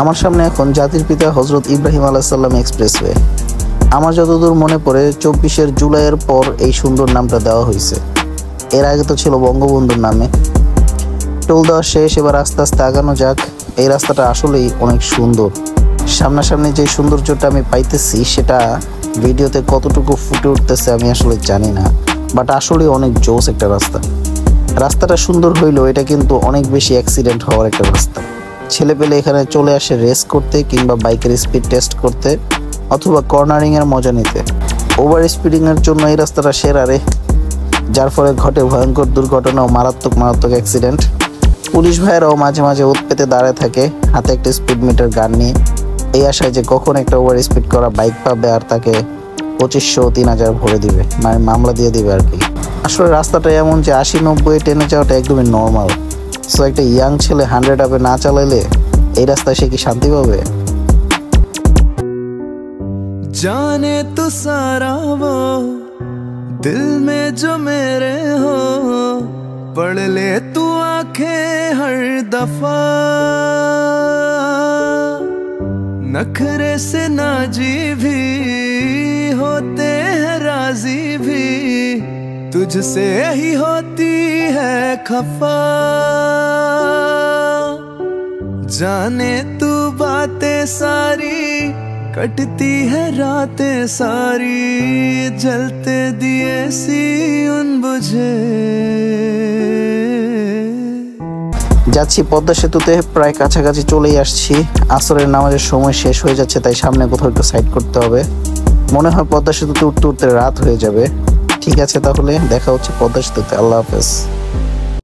আমার সামনে এখন জাতির পিতা হযরত ইব্রাহিম আলাইহিস সালাম এক্সপ্রেসওয়ে। আমার যতদূর মনে পড়ে 24শে জুলাইয়ের পর এই সুন্দর নামটা দেওয়া হয়েছে। এর আগে তো ছিল বঙ্গবন্ধুর নামে। টোল দেওয়া শেষ, এবার আস্তে আস্তে আগানো যাক। এই রাস্তাটা আসলেই অনেক সুন্দর। সামনাসামনি যে সৌন্দর্যটা আমি পাইতেছি সেটা ভিডিওতে কতটুকু ফুটে উঠতেছে আমি আসলে জানি না, বাট আসলে অনেক জোস একটা রাস্তা। রাস্তাটা সুন্দর হইলেও এটা কিন্তু অনেক বেশি অ্যাক্সিডেন্ট হওয়ার একটা রাস্তা। ছেলেপেলে এখানে চলে আসে রেস করতে কিংবা বাইকের স্পিড টেস্ট করতে অথবা কর্নারিংয়ের মজা নিতে। ওভার স্পিডিংয়ের জন্য এই রাস্তাটা সেরা রে, যার ফলে ঘটে ভয়ঙ্কর দুর্ঘটনা ও মারাত্মক অ্যাক্সিডেন্ট। পুলিশ ভাইয়েরাও মাঝে মাঝে উৎপেতে দাঁড়ায় থাকে হাতে একটা স্পিড মিটার গান নিয়ে, এই আশায় যে কখন একটা ওভার স্পিড করা বাইক পাবে আর তাকে 2500-3000 ভরে দিবে, মানে মামলা দিয়ে দিবে আর কি। আসলে রাস্তাটা এমন যে 80-90 টেনে যাওয়াটা একদমই নর্মাল। সো একটা ইয়াং ছেলে 100 আপে না চালাইলে এই রাস্তায় সে কি শান্তি পাবে? जाने तो सारा वो दिल में जो मेरे हो, पढ़ ले तू आंखें हर दफा, नखरे से नाजी भी होते हैं राजी भी, तुझसे ही होती है खफा। जाने तू बातें सारी, कटती है रातें सारी, जलते दिए सी उन बुझे। যাচ্ছি পদ্মা সেতুতে, প্রায় কাছাকাছি চলেই আসছি। আসরের নামাজের সময় শেষ হয়ে যাচ্ছে, তাই সামনে কোথাও একটু সাইড করতে হবে। মনে হয় পদ্মা সেতুতে উঠতে উঠতে রাত হয়ে যাবে। ঠিক আছে, তাহলে দেখা হচ্ছে পদ্মা সেতুতে। আল্লাহ হাফেজ।